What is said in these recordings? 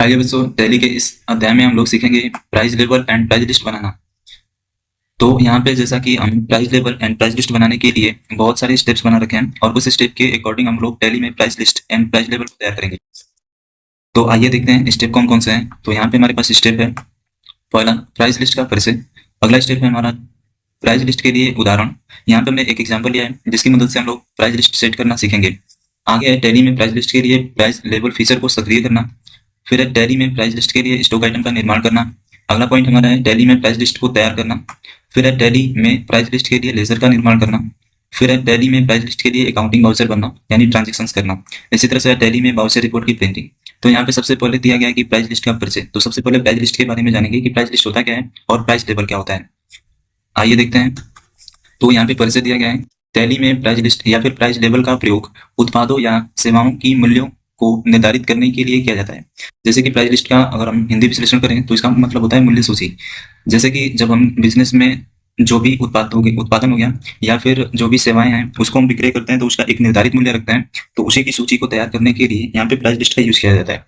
आइए बच्चों, टैली के इस अध्याय में हम लोग सीखेंगे price level and price list बनाना। तो यहाँ पे जैसा कि हम price level and price list बनाने के लिए बहुत सारे स्टेप्स बना रखे हैं और उस स्टेप के अकॉर्डिंग हम लोग टैली में price list and price level को तैयार करेंगे। तो आइए देखते हैं स्टेप कौन कौन से हैं। तो यहाँ पे हमारे पास स्टेप है पहला, प्राइस लिस्ट का परिचय। अगला स्टेप है हमारा प्राइस लिस्ट के लिए उदाहरण। यहाँ पे हमने एक एग्जाम्पल लिया है जिसकी मदद से हम लोग प्राइस लिस्ट सेट करना सीखेंगे। आगे है टैली में प्राइस लिस्ट के लिए प्राइस लेवल फीचर को सक्रिय करना। फिर है टैली में प्राइस लिस्ट के लिए स्टॉक आइटम का निर्माण करना। अगला पॉइंट हमारा है टैली में प्राइस लिस्ट को तैयार करना। फिर है टैली में प्राइस लिस्ट के लिए लेजर का निर्माण करना। फिर है टैली में प्राइस लिस्ट के लिए अकाउंटिंग वाउचर बनना यानी ट्रांजेक्शंस करना। इसी तरह से है टैली में वाउचर रिपोर्ट की प्रिंटिंग। तो यहाँ पे सबसे पहले दिया गया है कि प्राइस लिस्ट का परिचय। तो सबसे पहले प्राइस लिस्ट के बारे में जानेंगे कि प्राइस लिस्ट होता क्या है और प्राइस लेवल क्या होता है। आइए देखते हैं। तो यहाँ पे परिचय दिया गया है, टैली में प्राइस लिस्ट या फिर प्राइस लेवल का प्रयोग उत्पादों या सेवाओं की मूल्यों को निर्धारित करने के लिए किया जाता है। जैसे कि प्राइस लिस्ट का अगर हम हिंदी विश्लेषण करें तो इसका मतलब होता है मूल्य सूची। जैसे कि जब हम बिजनेस में जो भी उत्पादन हो गया या फिर जो भी सेवाएं हैं उसको हम विक्रय करते हैं तो उसका एक निर्धारित मूल्य रखते हैं। तो उसी की सूची को तैयार करने के लिए यहाँ पे प्राइस लिस्ट का यूज किया जाता है।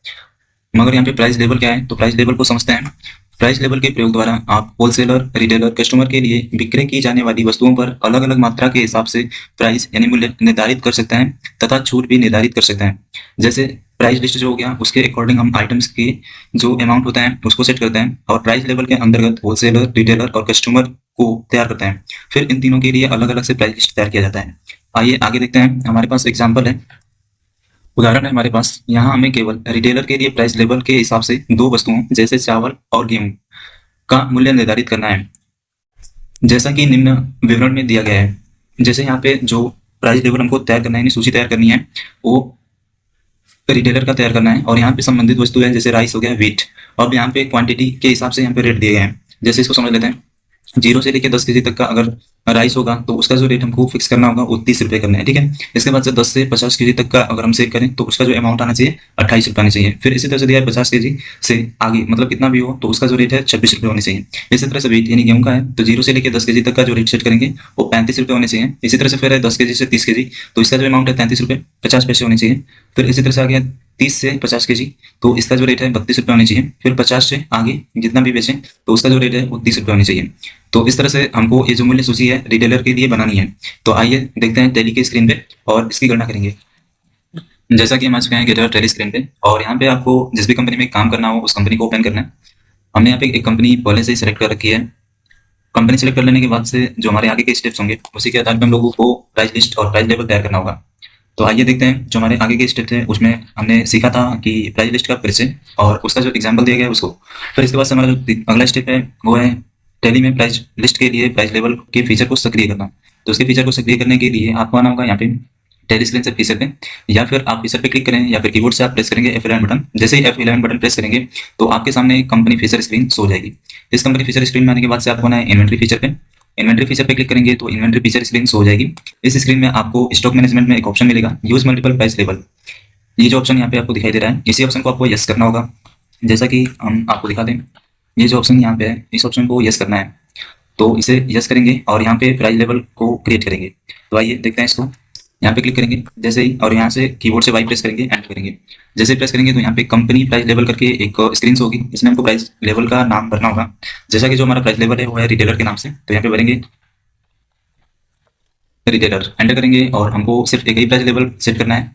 मगर यहाँ पे प्राइस लेवल क्या है, तो प्राइस लेवल को समझते हैं। प्राइस लेवल के प्रयोग द्वारा आप होलसेलर, रिटेलर, कस्टमर के लिए विक्रय की जाने वाली वस्तुओं पर अलग अलग मात्रा के हिसाब से प्राइस यानी मूल्य निर्धारित कर सकते हैं तथा छूट भी निर्धारित कर सकते हैं। जैसे प्राइस लिस्ट जो हो गया उसके अकॉर्डिंग हम आइटम्स के जो अमाउंट होता है उसको सेट करते हैं और प्राइस लेवल के अंतर्गत होलसेलर, रिटेलर और कस्टमर को तैयार करते हैं। फिर इन तीनों के लिए अलग अलग से प्राइस लिस्ट तैयार किया जाता है। आइए आगे देखते हैं। हमारे पास एग्जाम्पल है, उदाहरण है हमारे पास। यहाँ हमें केवल रिटेलर के लिए प्राइस लेवल के हिसाब से दो वस्तुओं जैसे चावल और गेहूं का मूल्य निर्धारित करना है, जैसा कि निम्न विवरण में दिया गया है। जैसे यहाँ पे जो प्राइस लेवल हमको तैयार करना है यानी सूची तैयार करनी है वो रिटेलर का तैयार करना है और यहाँ पे संबंधित वस्तु है जैसे राइस हो गया, व्हीट। अब यहाँ पे क्वांटिटी के हिसाब से यहाँ पे रेट दिए गए हैं। जैसे इसको समझ लेते हैं, 0 से लेकर 10 केजी तक का अगर राइस होगा तो उसका जो रेट हमको फिक्स करना होगा वो 30 रुपये करना है, ठीक है। इसके बाद से 10 से 50 केजी तक का अगर हम सेल करें तो उसका जो अमाउंट आना चाहिए 28 रुपये आना चाहिए। फिर इसी तरह से दिया है 50 केजी से आगे मतलब कितना भी हो तो उसका जो रेट है 26 रुपये होनी चाहिए। इसी तरह से वेट यानी गेहूं का है तो 0 से लेकर 10 केजी तक का जो रेट सेट करेंगे वो 35 रुपये होने चाहिए। इसी तरह से फिर है 10 केजी से 30 केजी तो इसका जो अमाउंट है 33 रुपये 50 पैसे होने चाहिए। फिर इसी तरह से आ गया 30 से 50 केजी तो इसका जो रेट है 32 रुपये होने चाहिए। फिर 50 से आगे जितना भी बेचें तो उसका जो रेट है वो 30 रुपये होने चाहिए। तो इस तरह से हमको ये जो मूल्य सूची है रिटेलर के लिए बनानी है। तो आइए देखते हैं टैली के स्क्रीन पे और इसकी गणना करेंगे। जैसा कि हम आ चुके हैं गेट टैली स्क्रीन पे और यहाँ पे आपको जिस भी कंपनी में काम करना हो उस कंपनी को ओपन करना है। हमने यहाँ पे एक कंपनी पहले से ही सिलेक्ट कर रखी है। कंपनी सिलेक्ट कर लेने के बाद से जो हमारे आगे के स्टेप्स होंगे उसी के आधार पर हम लोगों को प्राइस लिस्ट और प्राइस लेवल तैयार करना होगा। तो आइए देखते हैं जो हमारे आगे के स्टेप थे उसमें हमने सीखा था कि प्राइस लिस्ट का परिचय और उसका जो एग्जाम्पल दिया गया है उसको। फिर इसके बाद से हमारा जो अगला स्टेप है वो है टैली में प्राइस लिस्ट के लिए प्राइस लेवल के फीचर को सक्रिय करना। तो उसके फीचर को सक्रिय करने के लिए आपको आना होगा यहाँ पे टैली स्क्रीन से फीचर पे, या फिर आप फीचर पे क्लिक करें या फिर कीबोर्ड से आप प्रेस करेंगे F11 बटन। जैसे ही F11 बटन प्रेस करेंगे तो आपके सामने कंपनी फीचर स्क्रीन शो हो जाएगी। इस कंपनी फीचर स्क्रीन में आने के बाद से आपको आना है इन्वेंट्री फीचर पे। इन्वेंट्री फीचर पे क्लिक करेंगे तो इन्वेंट्री फीचर स्क्रीन शो हो जाएगी। इस स्क्रीन में आपको स्टॉक मैनेजमेंट में एक ऑप्शन मिलेगा, यूज मल्टीपल प्राइस लेवल। ये जो ऑप्शन यहाँ पे आपको दिखाई दे रहा है इसी ऑप्शन को आपको यस करना होगा। जैसा कि हम आपको दिखा दें, ये जो ऑप्शन यहाँ पे है इस ऑप्शन को यस करना है तो इसे यस करेंगे और यहाँ पे प्राइस लेवल को क्रिएट करेंगे। तो आइए देखते हैं इसको। यहाँ पे क्लिक करेंगे जैसे ही और यहाँ से कीबोर्ड से वाई प्रेस करेंगे, एंटर करेंगे। जैसे प्रेस करेंगे तो यहाँ पे कंपनी प्राइस लेवल करके एक स्क्रीन होगी, इसमें हमको प्राइस लेवल का नाम भरना होगा। जैसा कि जो हमारा प्राइस लेवल है वो है रिटेलर के नाम से, तो यहाँ पे भरेंगे रिटेलर, एंटर करेंगे और हमको सिर्फ एक ही प्राइस लेवल सेट करना है।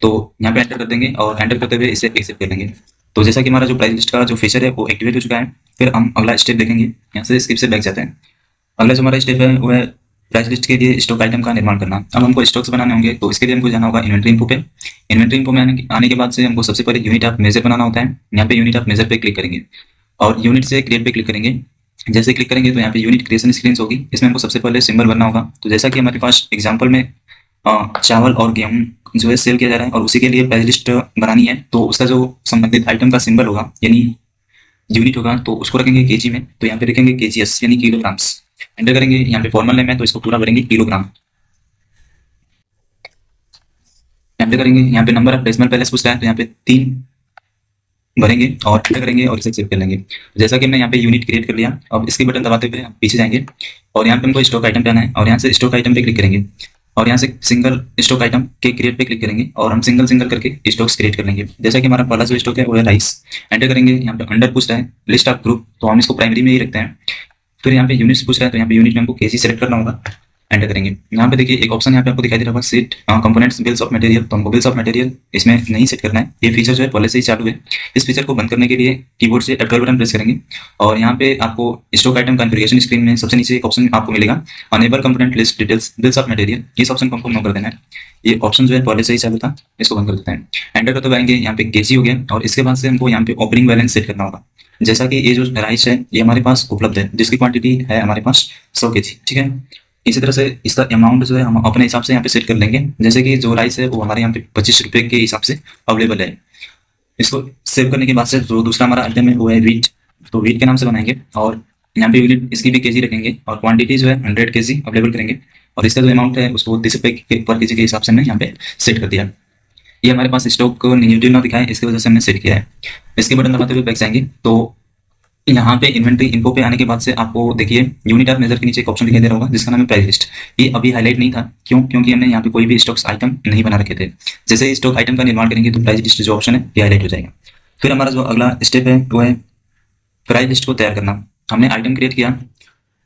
तो यहाँ पे एंटर कर देंगे और एंटर करते हुए इसे एक्सेप्ट कर लेंगे। तो जैसा कि हमारा जो प्राइस लिस्ट का जो फीचर है वो एक्टिवेट हो चुका है। फिर हम अगला स्टेप देखेंगे, यहाँ से स्किप से बैक जाते हैं। अगला जो हमारा स्टेप है वो है प्राइस लिस्ट के लिए स्टॉक आइटम का निर्माण करना। अब हमको स्टॉक्स बनाने होंगे तो इसके लिए हमको जाना होगा इन्वेंट्री इन्फो पे। इन्वेंट्री इन्फो में आने के बाद से हमको सबसे पहले यूनिट ऑफ मेजर बनाना होता है। यहाँ पे यूनिट ऑफ मेजर पे क्लिक करेंगे और यूनिट से क्रिएट पे क्लिक करेंगे। जैसे क्लिक करेंगे तो यहाँ पे यूनिट क्रिएशन स्क्रीन होगी, इसमें हमको सबसे पहले सिंबल बनना होगा। तो जैसा कि हमारे पास एग्जाम्पल में चावल और गेहूं जो है सेल किया जा रहा है और उसी के लिए प्राइस लिस्ट बनानी है तो उसका जो संबंधित आइटम का सिंबल होगा यानी यूनिट होगा तो उसको रखेंगे केजी में। तो यहाँ पे रखेंगे केजीएस यानी किलोग्राम्स। एंटर करेंगे, यहाँ पे फॉर्मल नेम है तो इसको पूरा भरेंगे किलोग्राम। एंटर करेंगे, यहाँ पे नंबर ऑफ डेसिमल प्लेस पूछ रहा है तो यहाँ पे 3 भरेंगे और एंटर करेंगे और इसे सेव कर लेंगे। जैसा कि हमने यहाँ पे यूनिट क्रिएट कर लिया, अब इसकी बटन दबाते हुए हम पीछे जाएंगे और यहाँ पे हमको स्टॉक आइटम पे आना है और यहाँ से स्टॉक आइटम पे क्लिक करेंगे। और यहाँ से सिंगल स्टॉक आइटम के क्रिएट पे क्लिक करेंगे और हम सिंगल सिंगल करके स्टॉक्स क्रिएट कर लेंगे। जैसा कि हमारा पहला जो स्टॉक है वो है राइस। एंटर करेंगे, यहाँ पे अंडर पूछ रहा है लिस्ट ऑफ ग्रुप, तो हम इसको प्राइमरी में ही रखते हैं। फिर यहाँ पे यूनिट्स पूछ रहा है, तो यहाँ पे यूनिट में हमको केजी सेलेक्ट करना होगा। एंटर करेंगे, यहाँ पे देखिए एक ऑप्शन यहाँ पे आपको दिखाई दे रहा होगा set components bills of material, तो हमको बिल्स ऑफ मटेरियल इसमें नहीं सेट करना है। ये फीचर जो है पहले से ही चालू है। इस फीचर को बंद करने के लिए कीबोर्ड से F12 बटन प्रेस करेंगे और यहाँ पे आपको स्टॉक आइटम कॉन्फ़िगरेशन स्क्रीन में सबसे नीचे एक ऑप्शन आपको मिलेगा enable component list details bills of material. इस ऑप्शन को हमको नो कर देना है। ये ऑप्शन जो है पहले से ही चालू था, इसको बंद कर देते हैं। एंटर करते आएंगे, यहाँ पे केजी हो गया और इसके बाद से हमको यहाँ पे ओपनिंग बैलेंस सेट करना होगा। जैसा कि ये जो राइस है ये हमारे पास उपलब्ध है, जिसकी क्वांटिटी है हमारे पास 100 केजी, ठीक है। इसी तरह से इसका अमाउंट जो है हम अपने हिसाब से यहाँ पे सेट कर लेंगे। जैसे कि जो राइस है वो हमारे यहाँ पे 25 रुपये के हिसाब से अवेलेबल है। इसको सेव करने के बाद से जो दूसरा हमारा आइटम है वो है वीट, तो वीट के नाम से बनाएंगे और यहाँ पे यूनिट इसकी भी केजी रखेंगे और क्वांटिटी जो है 100 केजी अवेलेबल करेंगे और इसका जो अमाउंट है उसको 30 रुपये पर केजी के हिसाब से हमने यहाँ पे सेट कर दिया। ये हमारे पास स्टॉक नेगेटिव ना दिखाए इसकी वजह से हमने सेट किया है। इसके बटन दबाते हुए बैक जाएंगे तो यहाँ पे इन्वेंट्री इन्फो पे आने के बाद से आपको देखिए यूनिट ऑफ मेजर के नीचे एक ऑप्शन दिखाई दे रहा होगा जिसका नाम है प्राइस लिस्ट। ये अभी हाईलाइट नहीं था, क्यों? क्योंकि हमने यहाँ पे कोई भी स्टॉक्स आइटम नहीं बना रखे थे। जैसे ही स्टॉक आइटम का निर्माण करेंगे तो प्राइस लिस्ट जो ऑप्शन है ये हाईलाइट हो जाएगा। फिर हमारा जो अगला स्टेप है वो है प्राइस लिस्ट को तैयार करना। हमने आइटम क्रिएट किया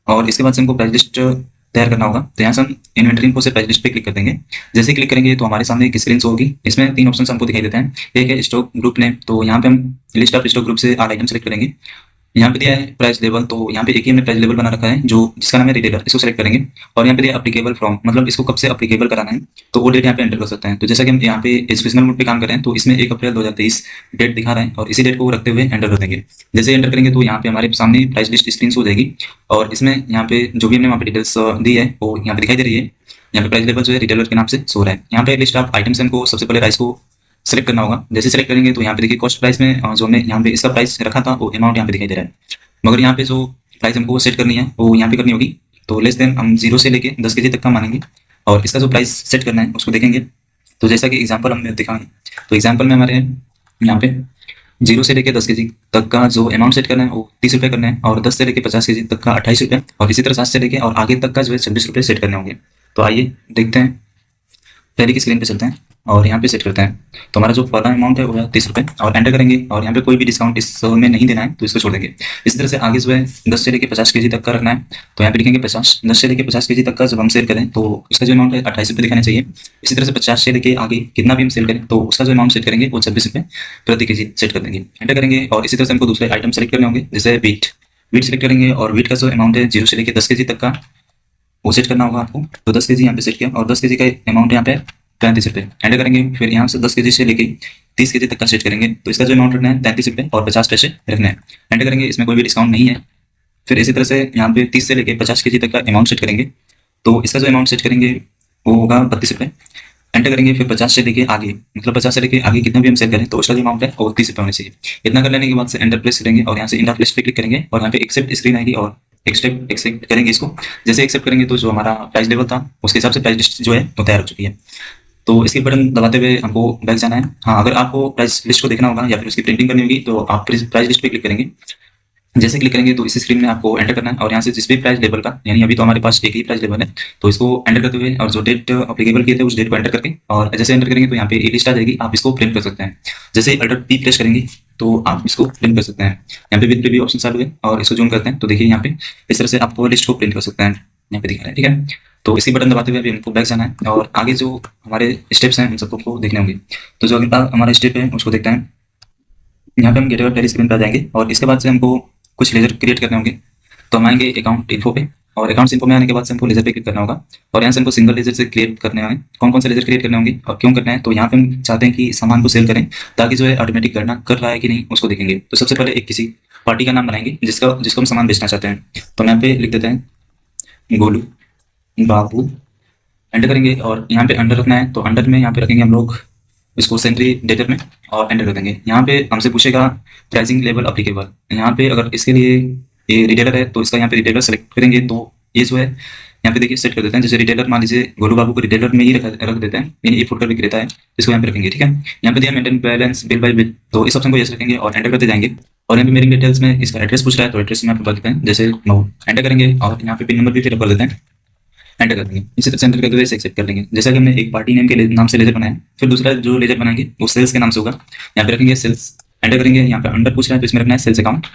और इसके बाद से हमको प्राइस लिस्ट तैयार करना होगा। तो यहाँ से हम इन्वेंट्री इन्फो से प्राइस लिस्ट पे क्लिक कर देंगे। जैसे क्लिक करेंगे तो हमारे सामने एक स्क्रीन शो होगी। इसमें 3 ऑप्शन हमको दिखाई देते हैं। एक है स्टॉक ग्रुप नेम, तो यहाँ पे हम लिस्ट ऑफ स्टॉक ग्रुप से ऑल आइटम सेलेक्ट करेंगे। यहाँ पे दिया है प्राइस लेवल, तो यहाँ पे एक ही हमने प्राइस लेवल बना रखा है जो जिसका नाम है रिटेलर, इसको सेलेक्ट करेंगे और यहाँ पे दिया अप्लीकेबल फ्रॉम, मतलब इसको कब से अप्लीकेबल कराना है तो वो डेट यहाँ पे एंटर कर सकते हैं। तो जैसा कि हम यहाँ पे एजुकेशनल मोड पे काम कर रहे हैं तो इसमें 1 अप्रैल 2023 डेट दिखा रहा है और इसी डेट को रखते हुए एंटर कर देंगे। जैसे एंटर करेंगे तो यहाँ पे हमारे सामने प्राइस लिस्ट स्क्रीन हो जाएगी और इसमें यहाँ पे जो भी हमने वहाँ पे डिटेल्स दी है वो यहाँ पे दिखाई दे रही है। यहाँ पे प्राइस लेवल जो है रिटेलर के नाम से शो रहा है। यहाँ पे लिस्ट ऑफ आइटम्स हमको सबसे पहले राइस को सेलेक्ट करना होगा। जैसे सेलेक्ट करेंगे तो यहाँ पे देखिए कॉस्ट प्राइस में जो हमने यहाँ पे इसका प्राइस रखा था वो अमाउंट यहाँ पे दिखाई दे रहा है, मगर यहाँ पे जो प्राइस हमको सेट करनी है वो यहाँ पे करनी होगी। तो लेस देन हम 0 से लेके 10 केजी तक का मानेंगे और इसका जो प्राइस सेट करना है उसको देखेंगे। तो जैसा कि एग्जांपल हमने दिखाएंगे, तो एग्जांपल में हमारे यहाँ पे 0 से लेके 10 केजी तक का जो अमाउंट सेट करना है वो 30 रुपये करना है और 10 से लेके 50 केजी तक का 28 रुपये और इसी तरह 7 से लेके और आगे तक का जो है 26 रुपये सेट करने होंगे। तो आइए देखते हैं, पहले की स्क्रीन पे चलते हैं और यहाँ पे सेट करते हैं। तो हमारा जो पहला अमाउंट है वो है 30 रुपये और एंटर करेंगे और यहाँ पे कोई भी डिस्काउंट इस में नहीं देना है तो इसको छोड़ देंगे। इसी तरह से आगे जो है 10 से लेके 50 केजी तक का रखना है, तो यहाँ पे लिखेंगे 50। 10 से लेके 50 केजी तक का जब हम सेल करें तो उसका जो अमाउंट है 28 रुपये दिखाना चाहिए। इसी तरह से 50 से लेके आगे कितना भी हम सेल करें तो उसका जो अमाउंट सेट करेंगे वो 26 रुपये प्रति केजी सेट कर देंगे। एंटर करेंगे और इसी तरह से हमको दूसरे आइटम सेलेक्ट करने होंगे। जैसे वीट सेलेक्ट करेंगे और वीट का जो अमाउंट है 0 से लेके 10 केजी तक का वो सेट करना होगा आपको। तो 10 केजी यहाँ पे सेट किया और 10 केजी का अमाउंट यहाँ पे 35 रुपये। एंटर करेंगे, फिर यहाँ से 10 केजी से लेके 30 केजी तक का सेट करेंगे तो इसका जो अमाउंट रखना है 33 रुपये और 50 पैसे रखना है। एंटर करेंगे, इसमें कोई भी डिस्काउंट नहीं है। फिर इसी तरह से यहाँ पे 30 से लेके 50 केजी तक का अमाउंट सेट करेंगे तो इसका जो अमाउंट सेट करेंगे वो होगा 32 रुपये। एंटर करेंगे, फिर 50 से लेके आगे, मतलब 50 से लेके आगे कितना भी हम सेल करें तो उसका जो अमाउंट है वो 30 रुपये होना चाहिए। इतना कर लेने के बाद से एंटर प्रेस करेंगे और यहाँ से इंड ऑफ लिस्ट पे क्लिक करेंगे और यहाँ पे एक्सेप्ट स्क्रीन आएगी और एक्सेप्ट करेंगे इसको। जैसे एक्सेप्ट करेंगे तो जो हमारा प्राइस लेवल था उसके हिसाब से प्राइस लिस्ट जो है वो तैयार हो चुकी है। तो इसके बटन दबाते हुए हमको बैक जाना है। हाँ, अगर आपको प्राइस लिस्ट को देखना होगा या फिर उसकी प्रिंटिंग करनी होगी तो आप प्राइस लिस्ट पे क्लिक करेंगे। जैसे क्लिक करेंगे तो इस स्क्रीन में आपको एंटर करना है और यहाँ से जिस भी प्राइस लेवल का, यानी अभी तो हमारे पास एक ही प्राइस लेवल है, तो इसको एंटर करते हुए और जो डेट अप्लीकेबल किए थे उस डेट को एंटर करके और जैसे एंटर करेंगे तो यहाँ पे लिस्ट आ जाएगी। आप इसको प्रिंट कर सकते हैं। जैसे अल्टर पी प्रेस करेंगे तो आप इसको प्रिंट कर सकते हैं। यहाँ पे विद प्रीव्यू ऑप्शन चालू है और इसको जूम करते हैं तो देखिए यहाँ पे इस तरह से आप लिस्ट को प्रिंट कर सकते हैं। यहाँ पे दिखा रहा है, ठीक है। तो इसी बटन दबाते हुए अभी हमको बैक जाना है और आगे जो हमारे स्टेप्स हैं उन सबको देखने होंगे। तो जो अगला हमारा स्टेप है उसको देखते हैं। यहाँ पे हम गेट पहली स्क्रीन पर आ जाएंगे और इसके बाद से हमको कुछ लेजर क्रिएट करने होंगे। तो हम आएंगे अकाउंट इन्फो पे और अकाउंट इन्फो में आने के बाद से हमको लेजर पे क्लिक करना होगा और यहाँ से हमको सिंगल लेजर से क्रिएट करने होंगे। कौन कौन से लेजर क्रिएट करने होंगे और क्यों करना है, तो यहाँ पे हम चाहते हैं कि सामान को सेल करें ताकि जो है ऑटोमेटिक गणना कर रहा है कि नहीं उसको देखेंगे। तो सबसे पहले एक किसी पार्टी का नाम बनाएंगे जिसको हम सामान बेचना चाहते हैं। तो हम यहाँ पे लिख देते हैं गोलू बाबू। एंटर करेंगे और यहाँ पे अंडर रखना है तो अंडर में यहाँ पे रखेंगे हम लोग इसको सेंट्री डेटर में और एंटर कर देंगे। यहाँ पे हमसे पूछेगा प्राइसिंग लेवल अप्लीकेबल। यहाँ पे अगर इसके लिए ये रिटेलर है तो इसका यहाँ पे रिटेलर सेलेक्ट करेंगे तो ये जो है यहाँ पे देखिए सेट कर देते हैं। जैसे रिटेलर मान लीजिए गोलू बाबू को रिटेलर में ही रख देते हैं, यानी ये फुटकर विक्रेता है, इसको यहाँ पे रखेंगे, ठीक है। यहाँ पे दिया maintain balance bill bye bill, तो इस ऑप्शन को यस रखेंगे और एंटर करते जाएंगे। और यहाँ पे मेरी डिटेल्स में इसका एड्रेस पूछ रहा है तो एड्रेस में यहाँ पे बता देते हैं जैसे मऊ। एंटर करेंगे और यहाँ पे पिन नंबर भी फिलअप कर देते हैं एंटर कर देंगे। इसी तरह से एंटर करते हुए इसे एक्सेप्ट कर लेंगे। जैसा कि हमने एक पार्टी नेम के नाम से लेजर बनाया, फिर दूसरा जो लेजर बनाएंगे वो सेल्स के नाम से होगा। यहाँ पे रखेंगे सेल्स, एंटर करेंगे। यहाँ पे अंडर पूछ रहा है तो इसमें रखना है सेल्स अकाउंट,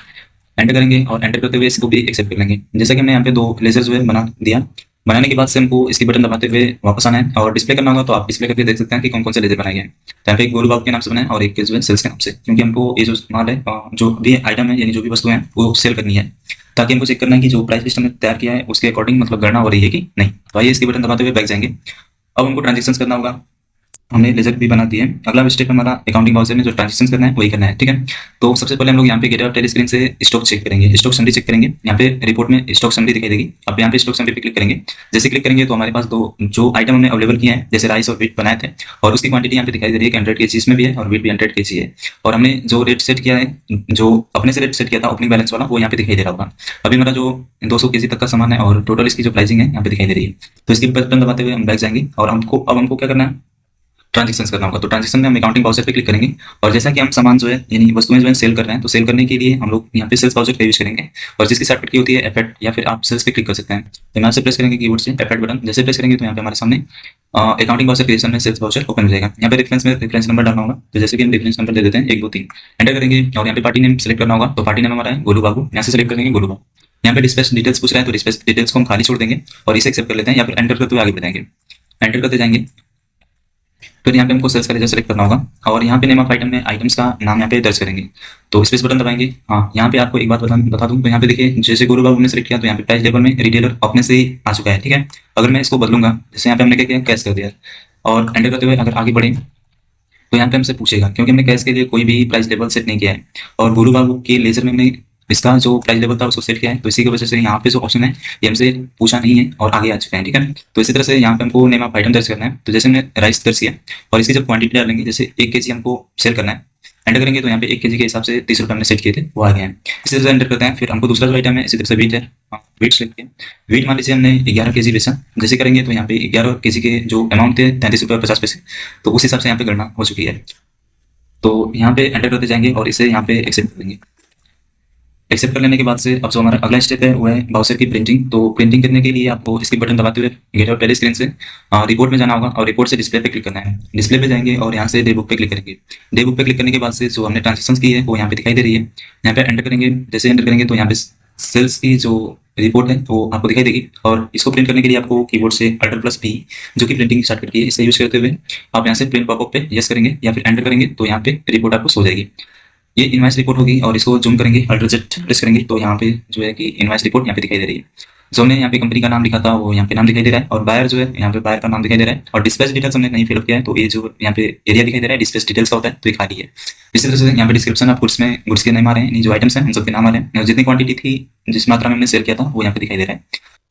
एंटर करेंगे और एंटर करते हुए इसको भी एक्सेप्ट कर लेंगे। जैसा कि हमने यहाँ पे 2 लेजर जो है बना दिया। बनाने के बाद से हमको इसकी बटन दबाते हुए वापस आना है और डिस्प्ले करना होगा। तो आप डिस्प्ले करके देख सकते हैं कि कौन कौन से लेजर बनाए गए हैं। तो यहाँ पे एक गोलू बाबू के नाम से बना है और एक जो है सेल्स के नाम से, क्योंकि हमको ये जो माल है, जो भी आइटम है यानी जो भी वस्तुएं हैं वो सेल करनी है, ताकि हमको चेक करना है कि जो प्राइस लिस्ट हमने तैयार किया है उसके अकॉर्डिंग मतलब गणना हो रही है कि नहीं। तो आइए इसकी बटन दबाते हुए बैक जाएंगे। अब हमको ट्रांजेक्शन करना होगा। हमने लेजर भी बना दिए। अगला स्टेप हमारा अकाउंटिंग बाउचर में जो ट्रांजेक्शन करना है वही करना है, ठीक है। तो सबसे पहले हम लोग यहाँ पे गेट टेली स्क्रीन से स्टॉक चेक करेंगे, स्टॉक समरी चेक करेंगे। यहाँ पे रिपोर्ट में स्टॉक समरी दिखाई देगी। अब यहाँ पे स्टॉक समरी पे क्लिक करेंगे। जैसे क्लिक करेंगे तो हमारे पास 2 जो आइटम हमने अवेलेबल किए हैं, जैसे राइस और व्हीट बनाए थे, और उसकी क्वांटिटी यहाँ पे दिखाई दे रही है कि 100 kg इसमें भी है और व्हीट भी 100 kg है। और हमने जो रेट सेट किया है, जो अपने से रेट सेट किया था ओपनिंग बैलेंस वाला, वो यहाँ पे दिखाई दे रहा होगा। अभी हमारा जो 200 kg तक का सामान है और टोटल इसकी जो प्राइसिंग है यहाँ पे दिखाई दे रही है। तो इसकी बटन दबाते हुए हम बैक जाएंगे और हमको क्या करना है, ट्रांजेक्शन करना होगा। तो ट्रांजेक्शन में हम अकाउंटिंग बाउचर पे क्लिक करेंगे और जैसा कि हम सामान जो है यानी वस्तुएं जो है सेल कर रहे हैं, तो सेल करने के लिए हम लोग यहाँ पे सेल्स बाउचर का यूज करेंगे। और जिसकी शॉर्टकट की होती है F8, या फिर आप सेल्स पे क्लिक कर सकते हैं। तो यहाँ से प्रेस करेंगे कीबोर्ड से F8 बटन। जैसे प्रेस करेंगे तो यहाँ पे हमारे सामने अकाउंटिंग बाउचर क्रिएशन में सेल्स बाउचर ओपन हो जाएगा। यहाँ पे रेफरेंस नंबर डालना होगा। तो जैसे कि हम रेफरेंस नंबर दे देते हैं 1 2 3, एंटर करेंगे और यहाँ पे पार्टी नेम सेलेक्ट करना होगा। तो पार्टी नेम हमारा है गोलू बाबू, यहाँ से सेलेक्ट करेंगे गोलू बाबू। यहाँ पे डिस्पैच डिटेल्स पूछ रहा है तो डिस्पैच डिटेल्स को हम खाली छोड़ देंगे और इसे एक्सेप्ट कर लेते हैं, या फिर एंटर करते हुए आगे बढ़ाएंगे। एंटर करते जाएंगे। फिर यहाँ पे हमको सेल्स का लेजर सेलेक्ट करना होगा और यहाँ पे नेम ऑफ आइटम में आइटम्स का नाम यहाँ पे दर्ज करेंगे। तो स्पेस बटन दबाएंगे। हाँ, यहाँ पे आपको एक बात बता दूं, तो यहाँ पे देखिए जैसे गोलू बाबू ने सेलेक्ट किया तो यहाँ पे प्राइस लेवल में रिटेलर अपने से ही आ चुका है, ठीक है। अगर मैं इसको बदलूंगा, जैसे यहाँ पे हमने क्या किया, कैश कर दिया, और एंटर करते हुए अगर आगे बढ़े तो यहाँ पे हमसे पूछेगा, क्योंकि हमने कैश के लिए कोई भी प्राइस लेवल सेट नहीं किया है और गोलू बाबू के लेजर में हमने इसका जो प्राइस लेवल था उसको सेट किया है। तो इसी की वजह से यहाँ पे जो ऑप्शन है ये हमसे पूछा नहीं है और आगे आ चुका है, ठीक है। तो इसी तरह से यहाँ पे हमको नेम ऑफ आइटम दर्ज करना है। तो जैसे हमने राइस दर्ज किया और इसकी जब क्वांटिटी डालेंगे, जैसे 1 kg हमको सेल करना है, एंटर करेंगे तो यहाँ पे 1 kg के हिसाब से 30 रुपये हमने सेट किए थे वो आ गए हैं। इसी तरह से एंटर करते हैं। फिर हमको दूसरा जो आइटम है इसी तरह से व्हीट है, व्हीट सेलेक्ट किया। व्हीट मान लीजिए हमने 11 kg बेचा। जैसे करेंगे तो यहाँ पे 11 kg के जो अमाउंट थे 33 रुपये 50 पैसे, तो उस हिसाब से यहाँ पे गणना हो चुकी है। तो यहाँ पे एंटर करते जाएंगे और इसे यहाँ पे एक्सेप्ट कर देंगे। एक्सेप्ट कर लेने के बाद से अब जो हमारा अगला स्टेप है वो है बाउचर की प्रिंटिंग। तो प्रिंटिंग करने के लिए आपको इसकी बटन दबाते हुए गेट आउट पहले स्क्रीन से रिपोर्ट में जाना होगा और रिपोर्ट से डिस्प्ले पे क्लिक करना है। डिस्प्ले पे जाएंगे और यहाँ से डे बुक पे क्लिक करेंगे। डे बुक पे क्लिक करने के बाद से जो हमने ट्रांजेक्शन की है वो यहाँ पे दिखाई दे रही है। यहाँ पे एंटर करेंगे। जैसे एंटर करेंगे तो यहाँ पे सेल्स की जो रिपोर्ट है वो आपको दिखाई देगी और इसको प्रिंट करने के लिए आपको कीबोर्ड से Ctrl+P जो कि प्रिंटिंग स्टार्ट करती है इसे यूज करते हुए आप यहाँ से प्रिंट पॉपअप पे यस करेंगे या फिर एंटर करेंगे तो यहाँ पे रिपोर्ट आपको सो जाएगी। ये इनवॉइस रिपोर्ट होगी और इसको जूम करेंगे, Ctrl+Z प्रेस करेंगे तो यहाँ पे जो है कि इनवॉइस रिपोर्ट यहाँ पे दिखाई दे रही है। जो हमने यहाँ पे कंपनी का नाम लिखा था वो यहाँ पे नाम दिखाई दे रहा है और बायर जो है यहाँ पे बायर का नाम दिखाई दे रहा है और डिस्पैच डिटेल्स हमने नहीं फिलअप किया है तो ये जो यहाँ पे एरिया दिखाई दे रहा है डिस्पैच डिटेल्स का होता है तो ये खाली है। इसी तरह से यहाँ पे डिस्क्रिप्शन आप गुड्स के नाम आ रहे हैं, जो आइटम्स हैं उन सबके नाम आ रहे हैं, जितनी क्वांटिटी थी जिस मात्रा में हमने सेल किया था वो यहाँ पे दिखाई दे रहा है।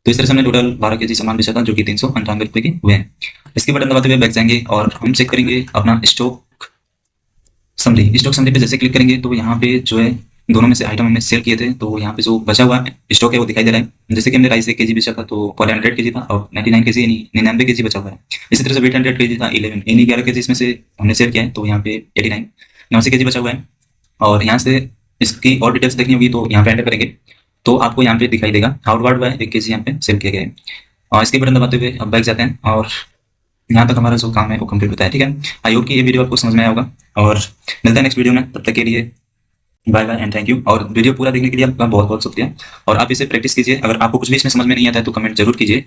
तो इस तरह से हमने टोटल 12 kg सामान बेचा था जो कि 398 रुपये के हुए हैं। इसके बटन दबाते हुए बैक जाएंगे और हम चेक करेंगे अपना स्टॉक समरी। स्टॉक समरी पे जैसे क्लिक करेंगे तो यहाँ पे जो है दोनों में से आइटम हमने सेल किए थे तो यहाँ पे जो बचा हुआ स्टॉक है वो दिखाई दे रहा है। जैसे कि हमने राइस 1 kg बेचा था तो पहले 100 kg था और 99 kg यानी 99 kg बचा हुआ है। इसी तरह से वेट 100 kg था 11 kg इसमें से हमने सेल किया है तो यहाँ पे 89 kg बचा हुआ है। और यहाँ से इसकी और डिटेल्स देखनी होगी तो यहाँ पे एंटर करेंगे तो आपको यहाँ पे दिखाई देगा आउटवर्ड हुआ है 1 kg यहाँ पे सेल किया गया है। और इसके बटन दबाते हुए अब बैक जाते हैं और यहाँ तक हमारा जो काम है वो कंप्लीट होता है, ठीक है। आई होप कि ये वीडियो आपको समझ में आया होगा और मिलता है नेक्स्ट वीडियो में। तब तक के लिए bye bye and thank you. और वीडियो पूरा देखने के लिए आपका बहुत बहुत शुक्रिया और आप इसे प्रैक्टिस कीजिए। अगर आपको कुछ भी इसमें समझ में नहीं आता है तो कमेंट जरूर कीजिए।